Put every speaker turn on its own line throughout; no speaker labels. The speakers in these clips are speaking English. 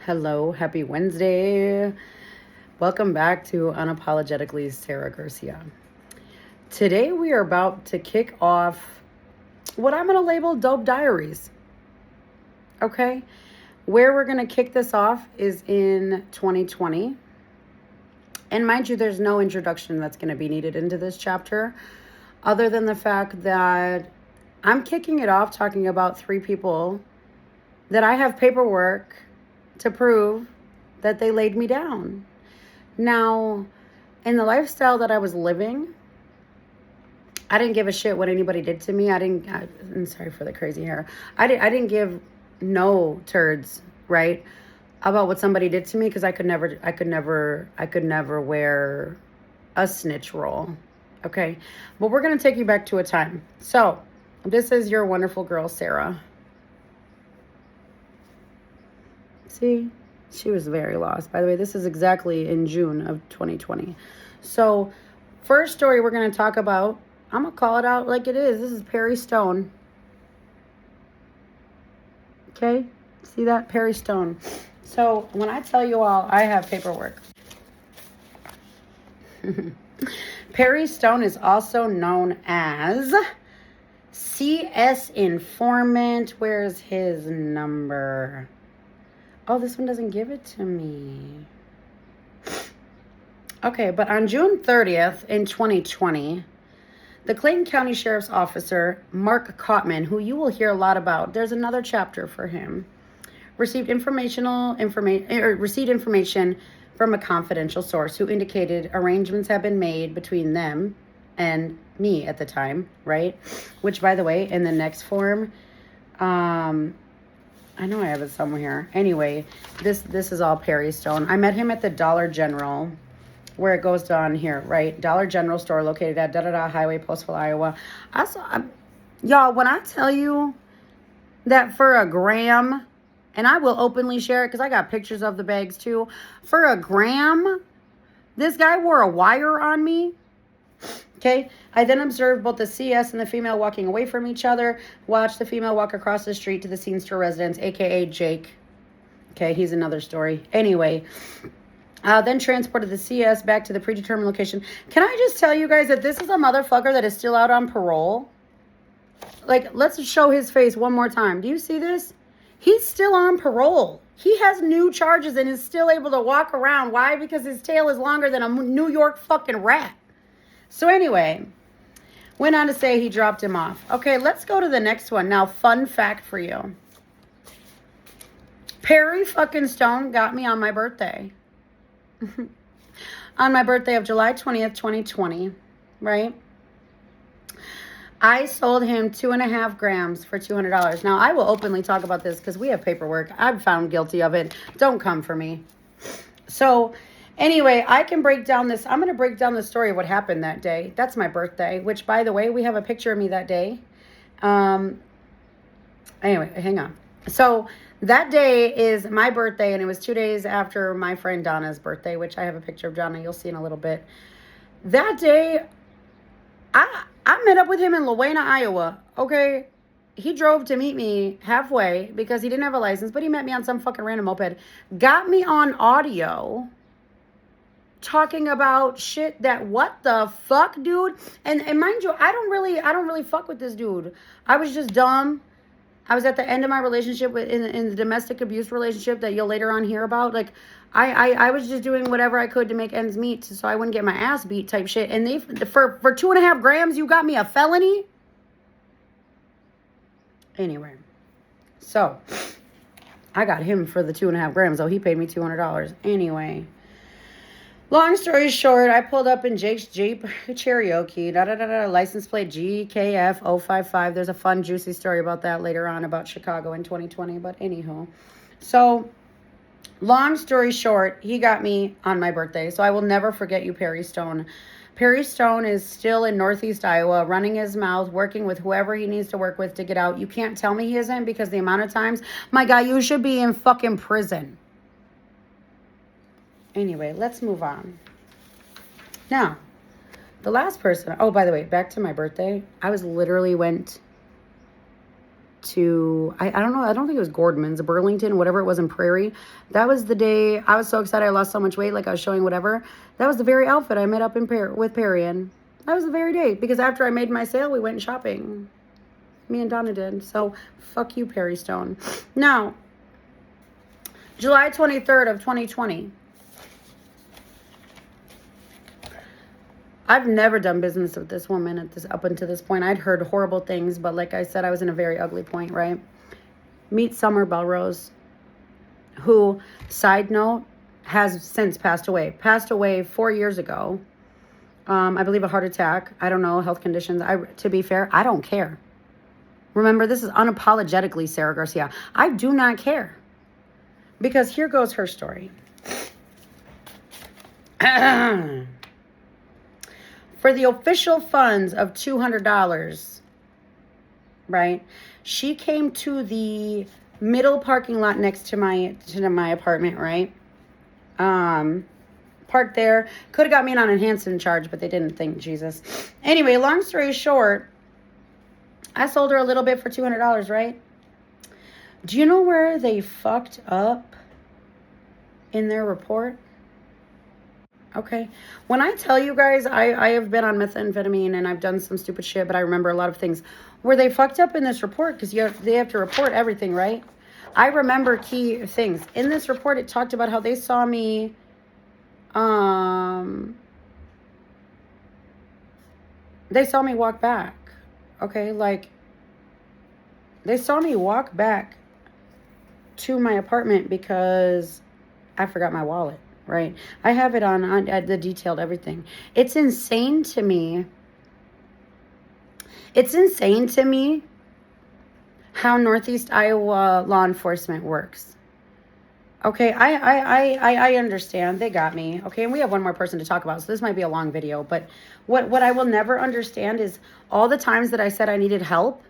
Hello, happy Wednesday. Welcome back to Unapologetically Sarah Garcia. Today we are about to kick off what I'm going to label Dope Diaries. Okay? Where we're going to kick this off is in 2020. And mind you, there's no introduction that's going to be needed into this chapter, other than the fact that I'm kicking it off talking about 3 people that I have paperwork to prove that they laid me down. Now, in the lifestyle that I was living, I didn't give a shit what anybody did to me. I'm sorry for the crazy hair. I didn't give no turds, right, about what somebody did to me, because I could never wear a snitch role. Okay. But we're going to take you back to a time. So, this is your wonderful girl, Sarah. See, she was very lost. By the way, this is exactly in June of 2020. So, first story we're going to talk about, I'm going to call it out like it is. This is Perry Stone. Okay? See that? Perry Stone. So, when I tell you all, I have paperwork. Perry Stone is also known as CS Informant. Where's his number? Oh, this one doesn't give it to me. Okay, but on June 30th in 2020, the Clayton County Sheriff's Officer, Mark Cotman, who you will hear a lot about, there's another chapter for him, received information from a confidential source who indicated arrangements have been made between them and me at the time, right? Which, by the way, in the next form, I know I have it somewhere here. Anyway, this is all Perry Stone. I met him at the Dollar General, where it goes down here, right? Dollar General store located at Highway, Postville, Iowa. Y'all, when I tell you that for a gram, and I will openly share it because I got pictures of the bags too. For a gram, this guy wore a wire on me. Okay, I then observed both the CS and the female walking away from each other. Watched the female walk across the street to the scene store residence, a.k.a. Jake. Okay, he's another story. Anyway, then transported the CS back to the predetermined location. Can I just tell you guys that this is a motherfucker that is still out on parole? Like, let's show his face one more time. Do you see this? He's still on parole. He has new charges and is still able to walk around. Why? Because his tail is longer than a New York fucking rat. So anyway, went on to say he dropped him off. Okay, let's go to the next one. Now, fun fact for you. Perry fucking Stone got me on my birthday. On my birthday of July 20th, 2020, right? I sold him 2.5 grams for $200. Now, I will openly talk about this because we have paperwork. I'm found guilty of it. Don't come for me. So, anyway, I can break down this. I'm going to break down the story of what happened that day. That's my birthday, which, by the way, we have a picture of me that day. Anyway, hang on. So, that day is my birthday, and it was 2 days after my friend Donna's birthday, which I have a picture of Donna. You'll see in a little bit. That day, I met up with him in Lawena, Iowa, okay? He drove to meet me halfway because he didn't have a license, but he met me on some fucking random moped. Got me on audio talking about shit that, what the fuck, dude? And mind you, I don't really fuck with this dude. I was just dumb. I was at the end of my relationship in the domestic abuse relationship that you'll later on hear about. Like, I was just doing whatever I could to make ends meet so I wouldn't get my ass beat type shit. And they, for 2.5 grams, you got me a felony? Anyway, so I got him for the 2.5 grams, though he paid me $200. Anyway, long story short, I pulled up in Jake's Jeep Cherokee, license plate GKF055. There's a fun, juicy story about that later on about Chicago in 2020. But anywho, so long story short, he got me on my birthday. So I will never forget you, Perry Stone. Perry Stone is still in Northeast Iowa, running his mouth, working with whoever he needs to work with to get out. You can't tell me he isn't, because the amount of times, my guy, you should be in fucking prison. Anyway, let's move on. Now, the last person, oh, by the way, back to my birthday. I was literally went to, I don't know, I don't think it was Gordman's, Burlington, whatever it was in Prairie. That was the day I was so excited I lost so much weight, like I was showing whatever. That was the very outfit I met up in with Perry in. That was the very day, because after I made my sale, we went shopping. Me and Donna did. So, fuck you, Perry Stone. Now, July 23rd of 2020. I've never done business with this woman up until this point. I'd heard horrible things, but like I said, I was in a very ugly point, right? Meet Summer Belrose, who, side note, has since passed away. Passed away 4 years ago. I believe a heart attack. I don't know, health conditions. To be fair, I don't care. Remember, this is unapologetically Sarah Garcia. I do not care. Because here goes her story. For the official funds of $200, right? She came to the middle parking lot next to my apartment, right? Parked there. Could have got me an enhancement charge, but they didn't think, Jesus. Anyway, long story short, I sold her a little bit for $200, right? Do you know where they fucked up in their report? Okay. When I tell you guys, I have been on methamphetamine and I've done some stupid shit, but I remember a lot of things where they fucked up in this report, because they have to report everything, right? I remember key things. In this report, it talked about how they saw me, walk back. Okay, like, they saw me walk back to my apartment because I forgot my wallet. Right? I have it on the detailed everything. It's insane to me. It's insane to me how Northeast Iowa law enforcement works. Okay, I understand. They got me. Okay, and we have one more person to talk about, so this might be a long video. But what I will never understand is all the times that I said I needed help.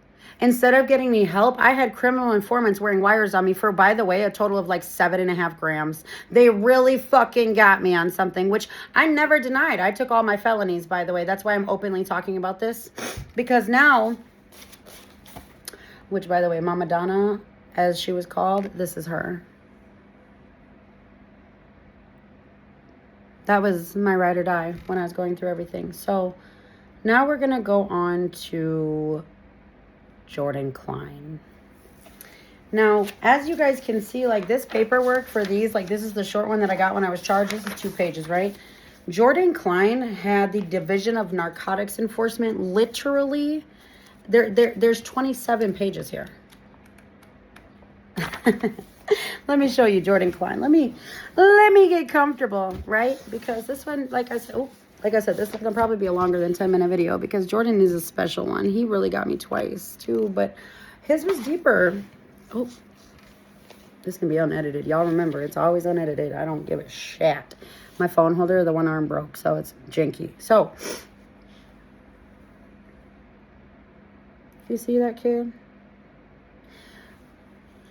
Instead of getting me help, I had criminal informants wearing wires on me for, by the way, a total of like 7.5 grams. They really fucking got me on something, which I never denied. I took all my felonies, by the way. That's why I'm openly talking about this. Because now, which, by the way, Mama Donna, as she was called, this is her. That was my ride or die when I was going through everything. So now we're going to go on to Jordan Klein. Now, as you guys can see, like, this paperwork for these, like, this is the short one that I got when I was charged. This is 2 pages, right? Jordan Klein had the Division of Narcotics Enforcement literally, there's 27 pages here. Let me show you Jordan Klein. Let me get comfortable, right? Because this one, like I said, this is going to probably be a longer than 10-minute video, because Jordan is a special one. He really got me twice, too, but his was deeper. Oh, this can be unedited. Y'all remember, it's always unedited. I don't give a shit. My phone holder, the one arm broke, so it's janky. So, you see that kid?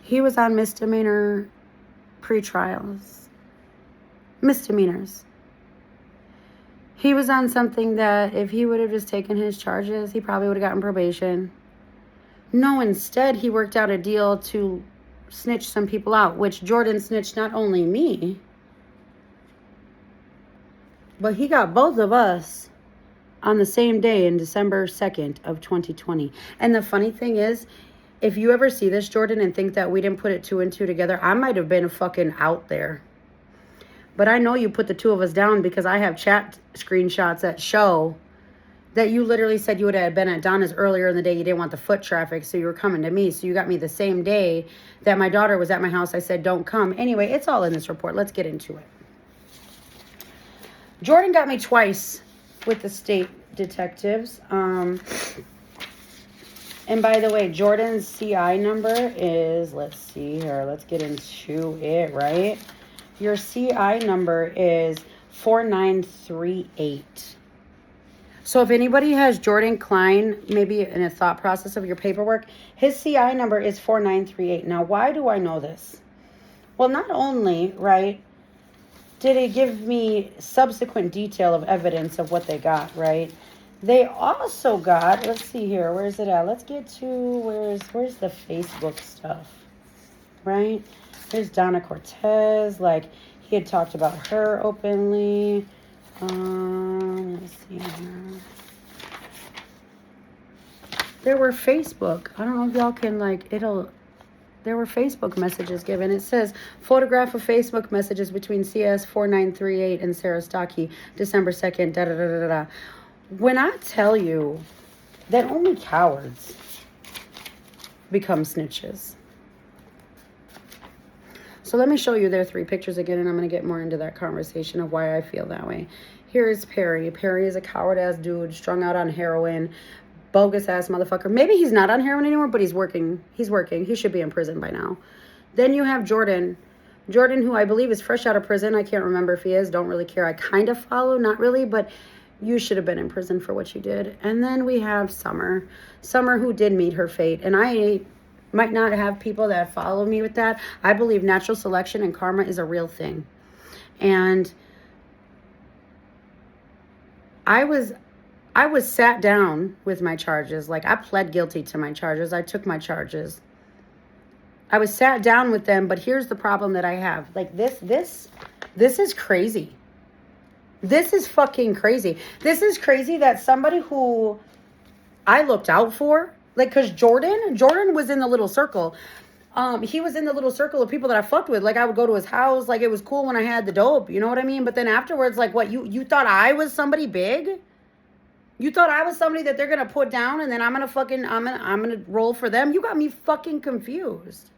He was on misdemeanor pre-trials. Misdemeanors. He was on something that if he would have just taken his charges, he probably would have gotten probation. No, instead, he worked out a deal to snitch some people out, which Jordan snitched not only me, but he got both of us on the same day in December 2nd of 2020. And the funny thing is, if you ever see this, Jordan, and think that we didn't put it 2 and 2 together, I might have been fucking out there. But I know you put the 2 of us down, because I have chat screenshots that show that you literally said you would have been at Donna's earlier in the day. You didn't want the foot traffic, so you were coming to me. So you got me the same day that my daughter was at my house. I said, don't come. Anyway, it's all in this report. Let's get into it. Jordan got me twice with the state detectives. And by the way, Jordan's CI number is, let's see here. Let's get into it, right? Your CI number is 4938. So if anybody has Jordan Klein, maybe in a thought process of your paperwork, his CI number is 4938. Now, why do I know this? Well, not only, right, did it give me subsequent detail of evidence of what they got, right? They also got, let's see here, where's it at? Let's get to, where's the Facebook stuff, right? Here's Donna Cortez, like, he had talked about her openly. Let's see here. There were Facebook, I don't know if y'all can, like, there were Facebook messages given. It says, photograph of Facebook messages between CS4938 and Sarah Stockey, December 2nd, da-da-da-da-da. When I tell you that only cowards become snitches. So let me show you their 3 pictures again, and I'm going to get more into that conversation of why I feel that way. Here is Perry. Perry is a coward-ass dude, strung out on heroin, bogus-ass motherfucker. Maybe he's not on heroin anymore, but he's working. He's working. He should be in prison by now. Then you have Jordan. Jordan, who I believe is fresh out of prison. I can't remember if he is. Don't really care. I kind of follow. Not really, but you should have been in prison for what you did. And then we have Summer. Summer, who did meet her fate. And I might not have people that follow me with that. I believe natural selection and karma is a real thing. And I was sat down with my charges. Like, I pled guilty to my charges. I took my charges. I was sat down with them, but here's the problem that I have. Like, this is crazy. This is fucking crazy. This is crazy that somebody who I looked out for, like, because Jordan was in the little circle. He was in the little circle of people that I fucked with. Like, I would go to his house. Like, it was cool when I had the dope. You know what I mean? But then afterwards, like, what, you thought I was somebody big? You thought I was somebody that they're going to put down and then I'm going to roll for them? You got me fucking confused.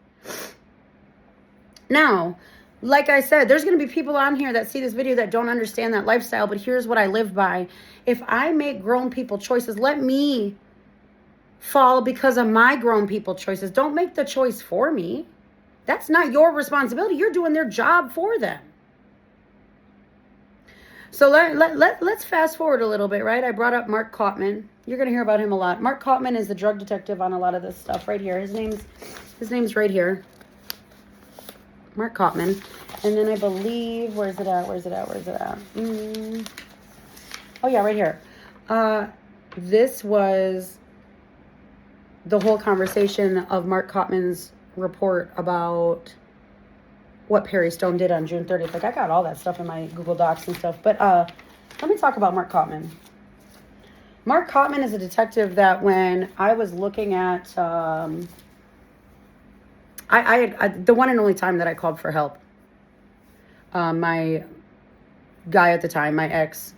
Now, like I said, there's going to be people on here that see this video that don't understand that lifestyle, but here's what I live by. If I make grown people choices, let me fall because of my grown people choices. Don't make the choice for me. That's not your responsibility. You're doing their job for them. So let's fast forward a little bit, right? I brought up Mark Kaufman. You're going to hear about him a lot. Mark Kaufman is the drug detective on a lot of this stuff right here. His name's right here. Mark Kaufman. And then I believe, where's it at? Oh yeah, right here. This was the whole conversation of Mark Kaufman's report about what Perry Stone did on June 30th. Like, I got all that stuff in my Google Docs and stuff. But let me talk about Mark Kaufman. Mark Kaufman is a detective that when I was looking at... I the one and only time that I called for help, my guy at the time, my ex,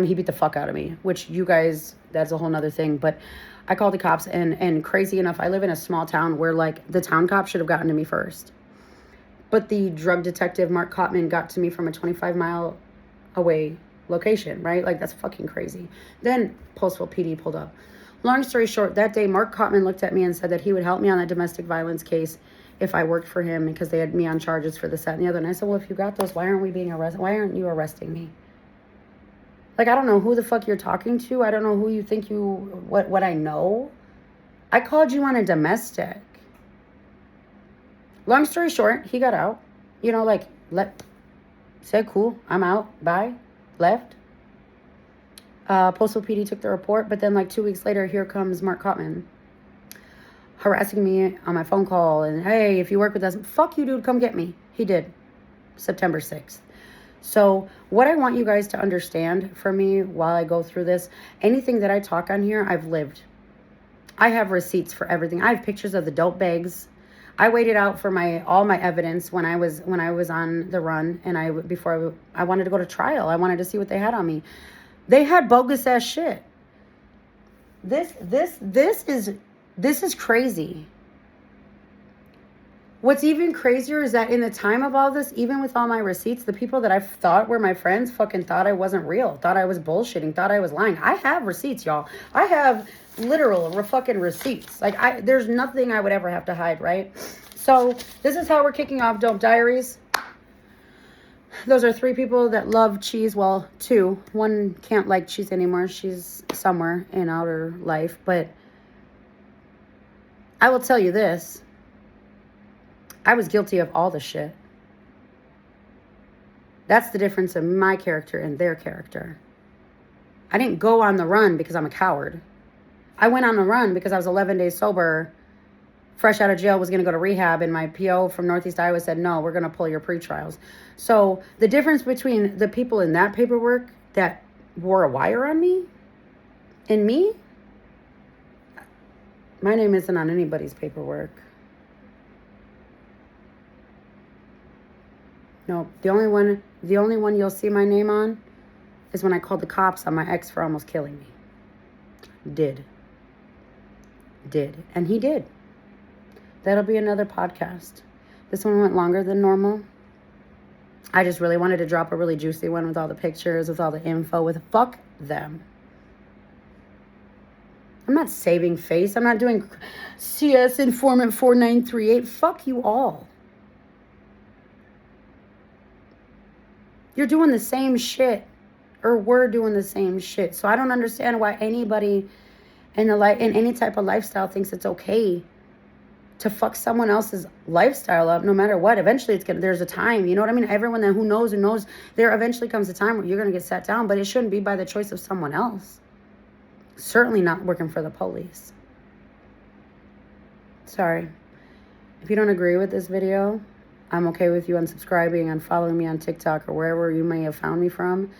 he beat the fuck out of me, which you guys, that's a whole nother thing. But I called the cops, and crazy enough, I live in a small town where, like, the town cop should have gotten to me first. But the drug detective, Mark Kaufman, got to me from a 25-mile away location, right? Like, that's fucking crazy. Then Postville PD pulled up. Long story short, that day, Mark Kaufman looked at me and said that he would help me on that domestic violence case if I worked for him because they had me on charges for this, that, and the other. And I said, well, if you got those, why aren't we being arrested? Why aren't you arresting me? Like, I don't know who the fuck you're talking to. I don't know who you think what I know. I called you on a domestic. Long story short, he got out. You know, like, said, cool, I'm out, bye, left. Postal PD took the report, but then like 2 weeks later, here comes Mark Kaufman harassing me on my phone call and, hey, if you work with us, fuck you, dude, come get me. He did. September 6th. So what I want you guys to understand for me while I go through this, anything that I talk on here, I've lived. I have receipts for everything. I have pictures of the dope bags. I waited out for all my evidence when I was on the run, and before I wanted to go to trial. I wanted to see what they had on me. They had bogus ass shit. This is crazy. What's even crazier is that in the time of all this, even with all my receipts, the people that I thought were my friends fucking thought I wasn't real, thought I was bullshitting, thought I was lying. I have receipts, y'all. I have literal fucking receipts. Like, there's nothing I would ever have to hide, right? So this is how we're kicking off Dope Diaries. Those are 3 people that love cheese. Well, 2. One can't like cheese anymore. She's somewhere in outer life. But I will tell you this. I was guilty of all the shit. That's the difference in my character and their character. I didn't go on the run because I'm a coward. I went on the run because I was 11 days sober, fresh out of jail, was going to go to rehab, and my PO from Northeast Iowa said, no, we're going to pull your pre-trials. So the difference between the people in that paperwork that wore a wire on me and me, my name isn't on anybody's paperwork. No, the only one you'll see my name on is when I called the cops on my ex for almost killing me. Did. And he did. That'll be another podcast. This one went longer than normal. I just really wanted to drop a really juicy one with all the pictures, with all the info, with fuck them. I'm not saving face. I'm not doing CS Informant 4938. Fuck you all. You're doing the same shit. Or we're doing the same shit. So I don't understand why anybody in any type of lifestyle thinks it's okay to fuck someone else's lifestyle up, no matter what. Eventually there's a time, you know what I mean? Everyone who knows, there eventually comes a time where you're going to get sat down, but it shouldn't be by the choice of someone else. Certainly not working for the police. Sorry. If you don't agree with this video, I'm okay with you unsubscribing and following me on TikTok or wherever you may have found me from,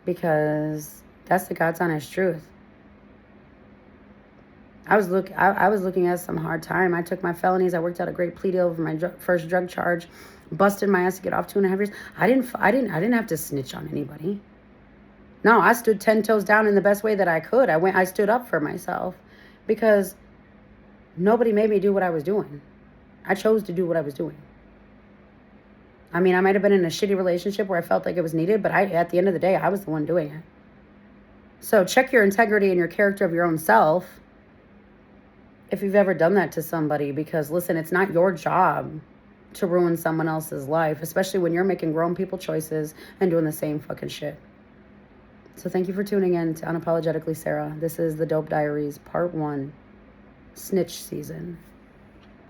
because that's the God's honest truth. I was looking at some hard time. I took my felonies. I worked out a great plea deal for my first drug charge, busted my ass to get off 2.5 years. I didn't have to snitch on anybody. No, I stood 10 toes down in the best way that I could. I stood up for myself because nobody made me do what I was doing. I chose to do what I was doing. I mean, I might have been in a shitty relationship where I felt like it was needed, but at the end of the day, I was the one doing it. So check your integrity and your character of your own self if you've ever done that to somebody, because listen, it's not your job to ruin someone else's life, especially when you're making grown people choices and doing the same fucking shit. So thank you for tuning in to Unapologetically Sarah. This is the Dope Diaries Part 1, Snitch Season.